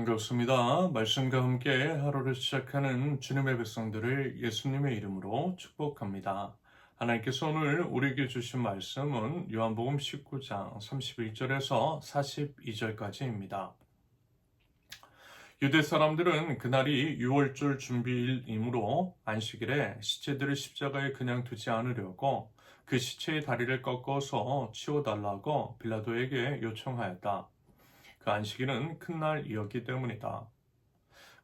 반갑습니다. 말씀과 함께 하루를 시작하는 주님의 백성들을 예수님의 이름으로 축복합니다. 하나님께서 오늘 우리에게 주신 말씀은 요한복음 19장 31절에서 42절까지입니다. 유대 사람들은 그날이 유월절 준비일이므로 안식일에 시체들을 십자가에 그냥 두지 않으려고 그 시체의 다리를 꺾어서 치워달라고 빌라도에게 요청하였다. 그 안식일은 큰 날이었기 때문이다.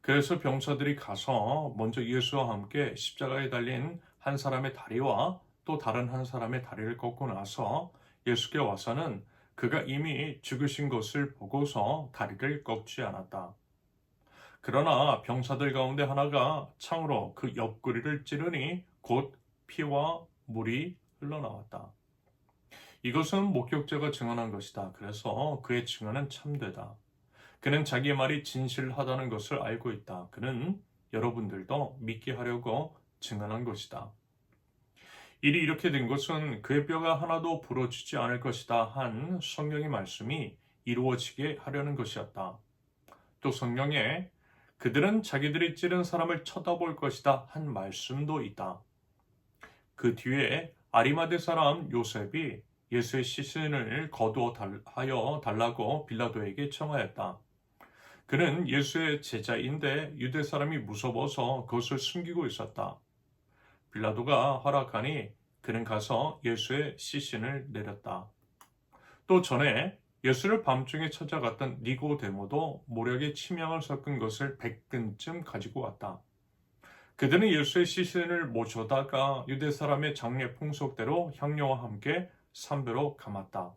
그래서 병사들이 가서 먼저 예수와 함께 십자가에 달린 한 사람의 다리와 또 다른 한 사람의 다리를 꺾고 나서 예수께 와서는 그가 이미 죽으신 것을 보고서 다리를 꺾지 않았다. 그러나 병사들 가운데 하나가 창으로 그 옆구리를 찌르니 곧 피와 물이 흘러나왔다. 이것은 목격자가 증언한 것이다. 그래서 그의 증언은 참되다. 그는 자기의 말이 진실하다는 것을 알고 있다. 그는 여러분들도 믿게 하려고 증언한 것이다. 일이 이렇게 된 것은 그의 뼈가 하나도 부러지지 않을 것이다 한 성경의 말씀이 이루어지게 하려는 것이었다. 또 성경에 그들은 자기들이 찌른 사람을 쳐다볼 것이다 한 말씀도 있다. 그 뒤에 아리마대 사람 요셉이 예수의 시신을 거두어 하여 달라고 빌라도에게 청하였다. 그는 예수의 제자인데 유대 사람이 무서워서 그것을 숨기고 있었다. 빌라도가 허락하니 그는 가서 예수의 시신을 내렸다. 또 전에 예수를 밤중에 찾아갔던 니고데모도 모략의 침향을 섞은 것을 100근쯤 가지고 왔다. 그들은 예수의 시신을 모셔다가 유대 사람의 장례 풍속대로 향료와 함께 삼배로 감았다.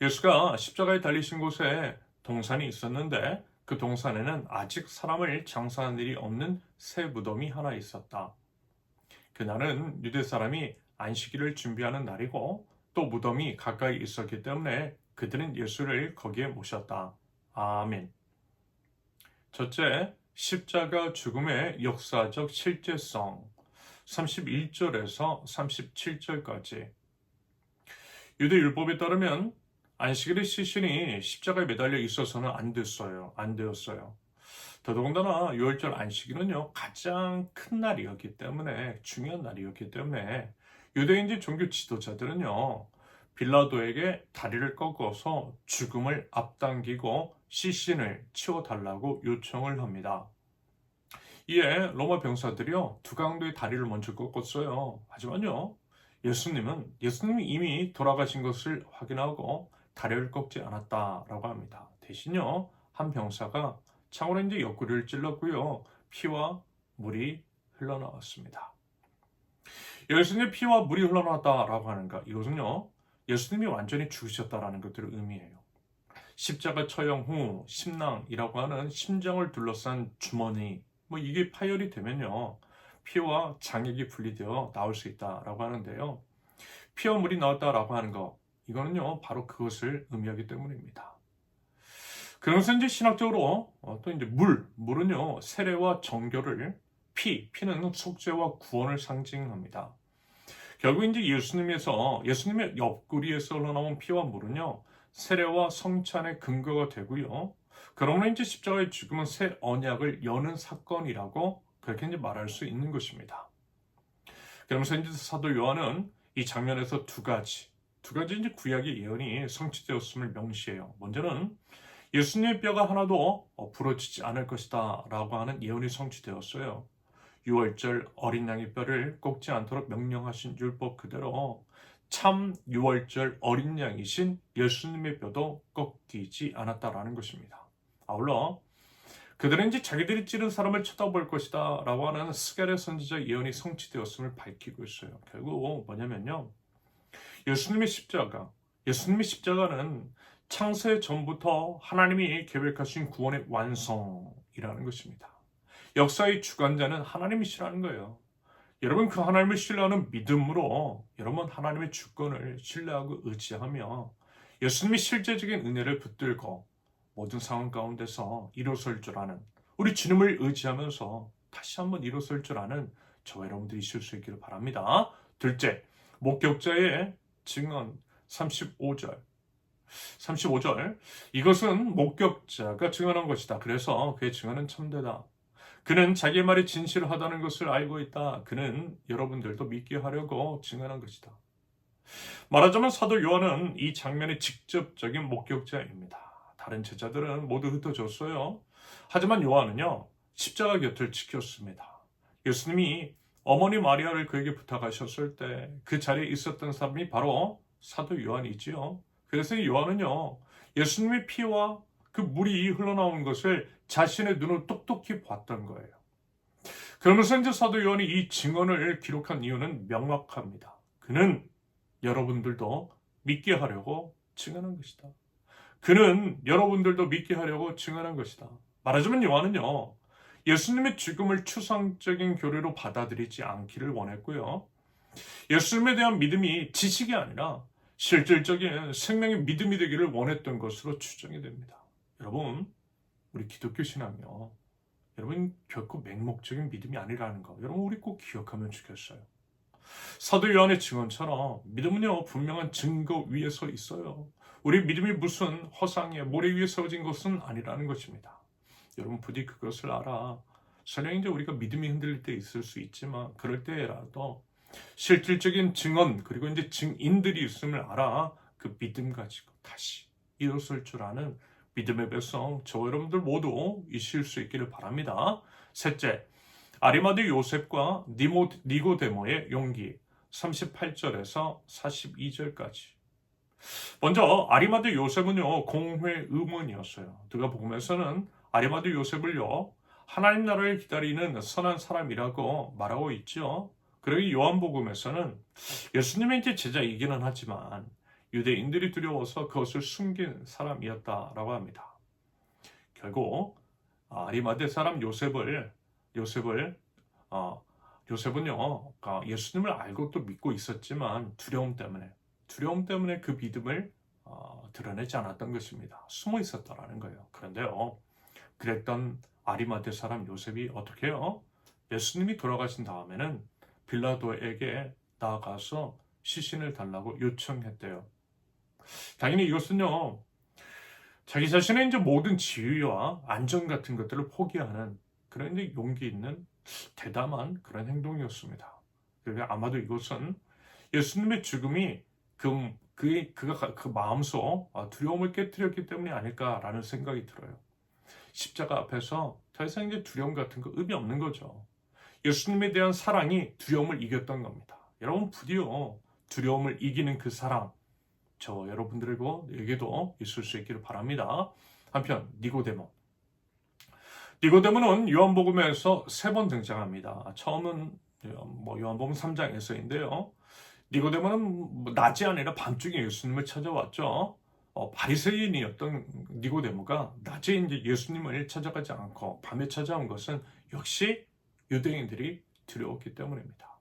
예수가 십자가에 달리신 곳에 동산이 있었는데 그 동산에는 아직 사람을 장사한 일이 없는 새 무덤이 하나 있었다. 그날은 유대 사람이 안식일을 준비하는 날이고 또 무덤이 가까이 있었기 때문에 그들은 예수를 거기에 모셨다. 아멘. 첫째, 십자가 죽음의 역사적 실제성 31절에서 37절까지. 유대 율법에 따르면 안식일의 시신이 십자가에 매달려 있어서는 안 되었어요. 더더군다나 유월절 안식일은요, 가장 큰 날이었기 때문에, 중요한 날이었기 때문에, 유대인지 종교 지도자들은요, 빌라도에게 다리를 꺾어서 죽음을 앞당기고 시신을 치워달라고 요청을 합니다. 이에 로마 병사들이요, 두 강도의 다리를 먼저 꺾었어요. 하지만요, 예수님이 이미 돌아가신 것을 확인하고 다리를 꺾지 않았다라고 합니다. 대신요, 한 병사가 창으로 이제 옆구리를 찔렀고요, 피와 물이 흘러나왔습니다. 예수님의 피와 물이 흘러나왔다라고 하는가? 이것은요, 예수님이 완전히 죽으셨다라는 것들을 의미해요. 십자가 처형 후 심낭이라고 하는 심장을 둘러싼 주머니, 이게 파열이 되면요, 피와 장액이 분리되어 나올 수 있다라고 하는데요. 피와 물이 나왔다라고 하는 것, 이거는요, 바로 그것을 의미하기 때문입니다. 그러면서 이제 신학적으로 또 이제 물은요, 세례와 정결을, 피는 속죄와 구원을 상징합니다. 결국 이제 예수님의 옆구리에서 흘러나온 피와 물은요, 세례와 성찬의 근거가 되고요. 그러므로 이제 십자가의 죽음은 새 언약을 여는 사건이라고 그렇게 이제 말할 수 있는 것입니다. 그러면서 이제 사도 요한은 이 장면에서 두 가지 이제 구약의 예언이 성취되었음을 명시해요. 먼저는 예수님의 뼈가 하나도 부러지지 않을 것이다 라고 하는 예언이 성취되었어요. 6월절 어린 양의 뼈를 꺾지 않도록 명령하신 율법 그대로 참 6월절 어린 양이신 예수님의 뼈도 꺾이지 않았다라는 것입니다. 아울러 그들은 이제 자기들이 찌른 사람을 쳐다볼 것이다 라고 하는 스가랴 선지자 예언이 성취되었음을 밝히고 있어요. 결국 뭐냐면요, 예수님의 십자가는 창세 전부터 하나님이 계획하신 구원의 완성이라는 것입니다. 역사의 주관자는 하나님이시라는 거예요. 여러분, 그 하나님을 신뢰하는 믿음으로 여러분 하나님의 주권을 신뢰하고 의지하며 예수님이 실제적인 은혜를 붙들고 모든 상황 가운데서 일어설 줄 아는, 우리 주님을 의지하면서 다시 한번 일어설 줄 아는 저와 여러분들이 있을 수 있기를 바랍니다. 둘째, 목격자의 증언 35절. 35절. 이것은 목격자가 증언한 것이다. 그래서 그의 증언은 참되다. 그는 자기의 말이 진실하다는 것을 알고 있다. 그는 여러분들도 믿게 하려고 증언한 것이다. 말하자면 사도 요한은 이 장면의 직접적인 목격자입니다. 다른 제자들은 모두 흩어졌어요. 하지만 요한은요, 십자가 곁을 지켰습니다. 예수님이 어머니 마리아를 그에게 부탁하셨을 때 그 자리에 있었던 사람이 바로 사도 요한이지요. 그래서 요한은요, 예수님의 피와 그 물이 흘러나오는 것을 자신의 눈으로 똑똑히 봤던 거예요. 그러면서 이제 사도 요한이 이 증언을 기록한 이유는 명확합니다. 그는 여러분들도 믿게 하려고 증언한 것이다. 그는 여러분들도 믿게 하려고 증언한 것이다. 말하자면 요한은요, 예수님의 죽음을 추상적인 교리로 받아들이지 않기를 원했고요. 예수님에 대한 믿음이 지식이 아니라 실질적인 생명의 믿음이 되기를 원했던 것으로 추정이 됩니다. 여러분, 우리 기독교 신앙이요, 여러분 결코 맹목적인 믿음이 아니라는 거, 여러분 우리 꼭 기억하면 좋겠어요. 사도 요한의 증언처럼 믿음은요, 분명한 증거 위에 서 있어요. 우리 믿음이 무슨 허상의 모래 위에 세워진 것은 아니라는 것입니다. 여러분 부디 그것을 알아. 설령 이제 우리가 믿음이 흔들릴 때 있을 수 있지만 그럴 때라도 실질적인 증언 그리고 이제 증인들이 있음을 알아. 그 믿음 가지고 다시 일어설 줄 아는 믿음의 백성 저 여러분들 모두 이실 수 있기를 바랍니다. 셋째, 아리마대 요셉과 니고데모의 용기 38절에서 42절까지. 먼저 아리마대 요셉은요, 공회 의문이었어요. 누가복음에서는 아리마대 요셉을요, 하나님 나라를 기다리는 선한 사람이라고 말하고 있죠. 그리고 요한복음에서는 예수님의 이제 제자이기는 하지만 유대인들이 두려워서 그것을 숨긴 사람이었다라고 합니다. 결국 아리마대 사람 요셉은요, 예수님을 알고 또 믿고 있었지만 두려움 때문에 그 믿음을 드러내지 않았던 것입니다. 숨어 있었다라는 거예요. 그런데요, 그랬던 아리마대 사람 요셉이 어떻게 해요? 예수님이 돌아가신 다음에는 빌라도에게 나아가서 시신을 달라고 요청했대요. 당연히 이것은요, 자기 자신의 이제 모든 지위와 안전 같은 것들을 포기하는 그런 이제 용기 있는 대담한 그런 행동이었습니다. 그러니까 아마도 이것은 예수님의 죽음이 그가 그 마음속 두려움을 깨뜨렸기 때문이 아닐까라는 생각이 들어요. 십자가 앞에서 더 이상 이제 두려움 같은 거 의미 없는 거죠. 예수님에 대한 사랑이 두려움을 이겼던 겁니다. 여러분 부디요, 두려움을 이기는 그 사랑 저 여러분들에게도 있을 수 있기를 바랍니다. 한편 니고데모는 요한복음에서 3번 등장합니다. 처음은 요한복음 3장에서인데요. 니고데모는 낮이 아니라 밤중에 예수님을 찾아왔죠. 바리새인이었던 니고데모가 낮에 이제 예수님을 찾아가지 않고 밤에 찾아온 것은 역시 유대인들이 두려웠기 때문입니다.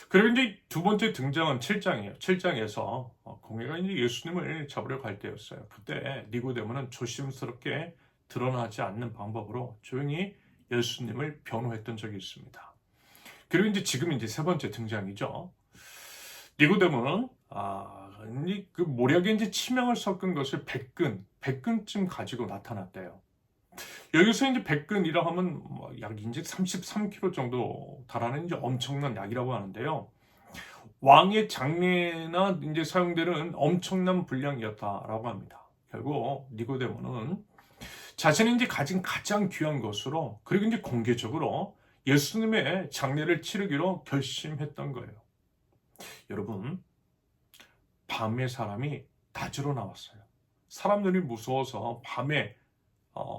그리고 이제 두 번째 등장은 7장이에요. 7장에서 공회가 이제 예수님을 잡으려 갈 때였어요. 그때 니고데모는 조심스럽게 드러나지 않는 방법으로 조용히 예수님을 변호했던 적이 있습니다. 그리고 이제 지금 이제 세 번째 등장이죠. 니고데모는 그 모략에 이제 치명을 섞은 것을 100근쯤 가지고 나타났대요. 여기서 이제 100근이라 하면 약 이제 33kg 정도 달하는 이제 엄청난 약이라고 하는데요. 왕의 장례나 이제 사용되는 엄청난 분량이었다라고 합니다. 결국 니고데모는 자신이 이제 가진 가장 귀한 것으로 그리고 이제 공개적으로 예수님의 장례를 치르기로 결심했던 거예요. 여러분, 밤에 사람이 낮으로 나왔어요. 사람들이 무서워서 밤에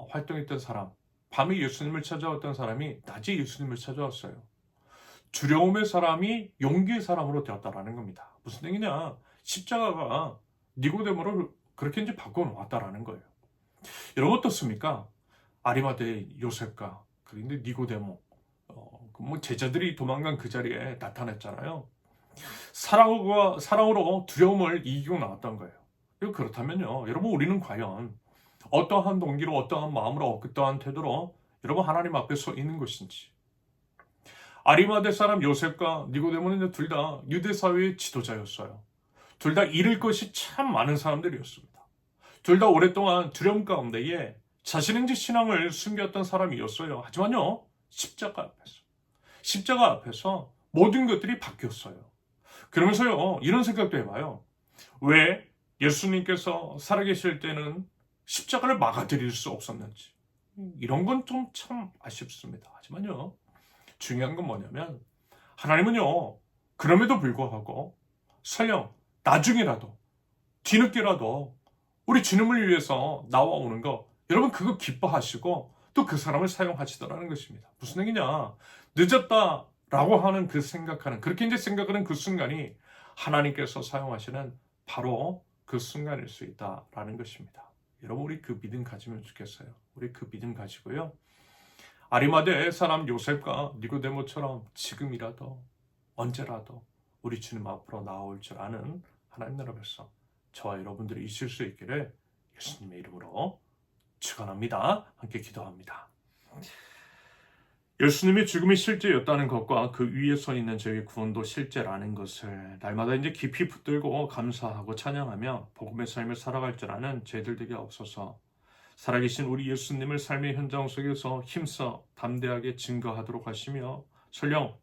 활동했던 사람, 밤에 예수님을 찾아왔던 사람이 낮에 예수님을 찾아왔어요. 두려움의 사람이 용기의 사람으로 되었다라는 겁니다. 무슨 얘기냐? 십자가가 니고데모를 그렇게 이제 바꿔놓았다라는 거예요. 여러분 어떻습니까? 아리마대 요셉과 그런데 니고데모, 제자들이 도망간 그 자리에 나타났잖아요. 사랑으로 두려움을 이기고 나왔던 거예요. 그렇다면요, 여러분 우리는 과연 어떠한 동기로 어떠한 마음으로 어떠한 태도로 여러분 하나님 앞에 서 있는 것인지. 아리마대 사람 요셉과 니고데모는 둘 다 유대 사회의 지도자였어요. 둘 다 잃을 것이 참 많은 사람들이었습니다. 둘 다 오랫동안 두려움 가운데에 자신의 신앙을 숨겼던 사람이었어요. 하지만요, 십자가 앞에서 모든 것들이 바뀌었어요. 그러면서요, 이런 생각도 해봐요. 왜 예수님께서 살아계실 때는 십자가를 막아드릴 수 없었는지. 이런 건 좀 참 아쉽습니다. 하지만요, 중요한 건 뭐냐면, 하나님은요, 그럼에도 불구하고, 설령 나중이라도, 뒤늦게라도, 우리 주님을 위해서 나와오는 거, 여러분 그거 기뻐하시고, 또 그 사람을 사용하시더라는 것입니다. 무슨 얘기냐? 늦었다라고 하는 그렇게 이제 생각하는 그 순간이 하나님께서 사용하시는 바로 그 순간일 수 있다라는 것입니다. 여러분, 우리 그 믿음 가지면 좋겠어요. 우리 그 믿음 가지고요. 아리마대의 사람 요셉과 니고데모처럼 지금이라도 언제라도 우리 주님 앞으로 나올 줄 아는 하나님 나라 백성, 저와 여러분들이 있을 수 있기를 예수님의 이름으로 축원합니다. 함께 기도합니다. 예수님의 죽음이 실제였다는 것과 그 위에 서 있는 저희 구원도 실제라는 것을 날마다 이제 깊이 붙들고 감사하고 찬양하며 복음의 삶을 살아갈 줄 아는 저희들 되게 없어서 살아계신 우리 예수님을 삶의 현장 속에서 힘써 담대하게 증거하도록 하시며 설령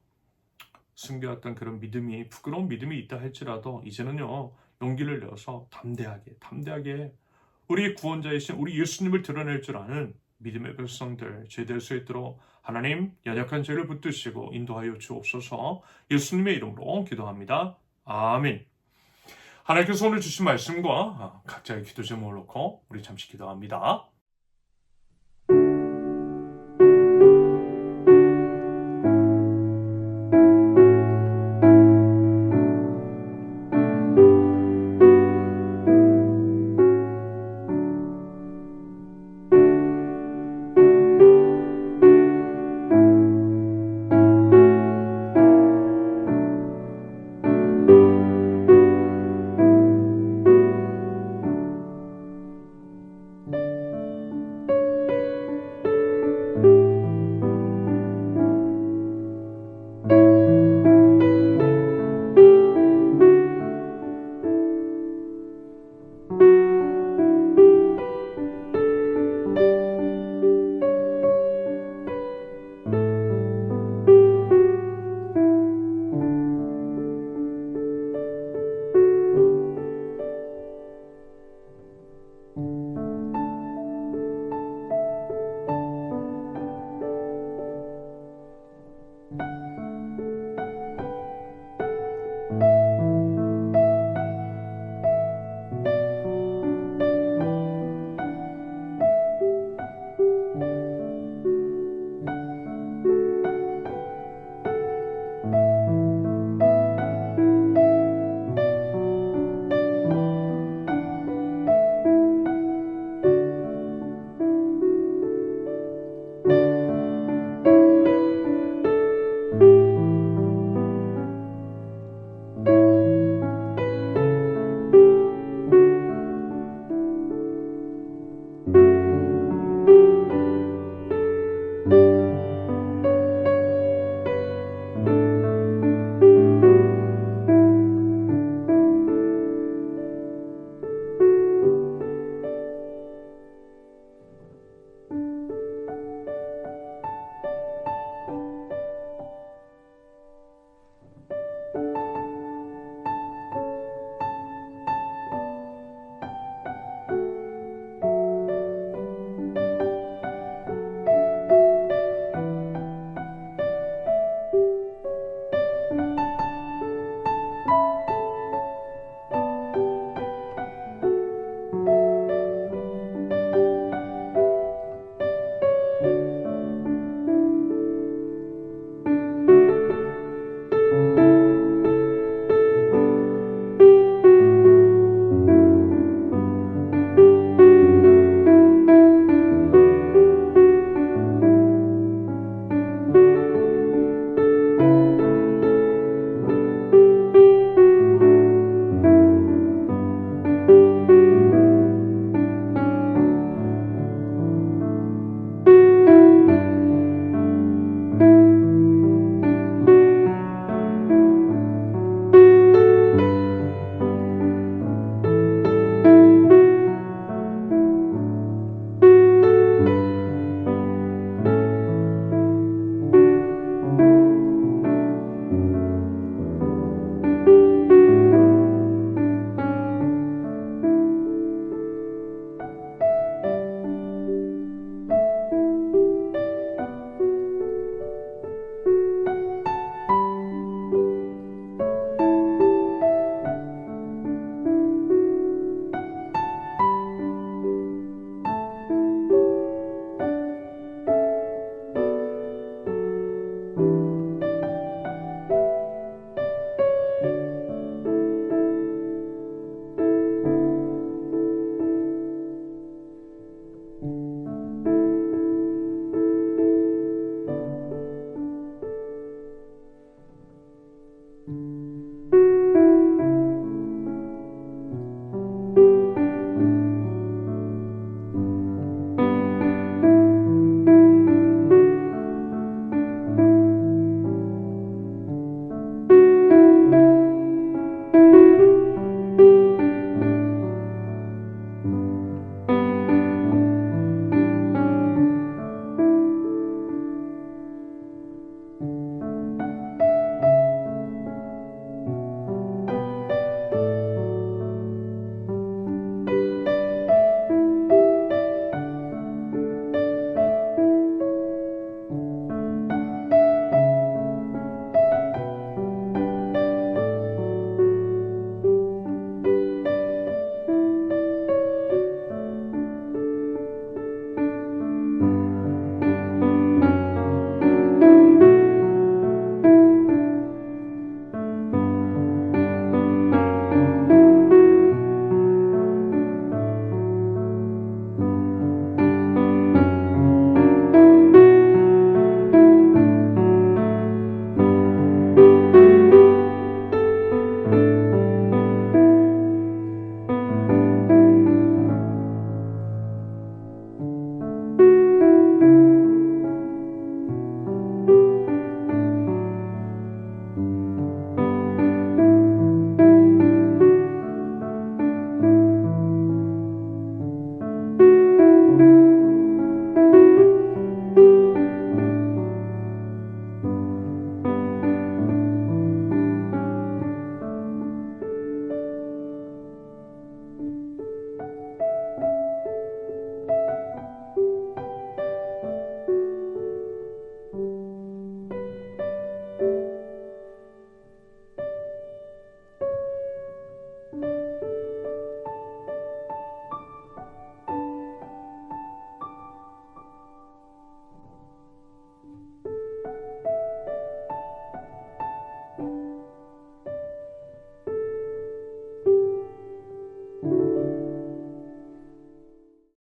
숨겨왔던 그런 믿음이 부끄러운 믿음이 있다 할지라도 이제는요 용기를 내어서 담대하게 우리 구원자이신 우리 예수님을 드러낼 줄 아는 믿음의 백성들 될 수 있도록 하나님 연약한 죄를 붙드시고 인도하여 주옵소서. 예수님의 이름으로 기도합니다. 아멘. 하나님께서 오늘 주신 말씀과 각자의 기도 제목을 놓고 우리 잠시 기도합니다.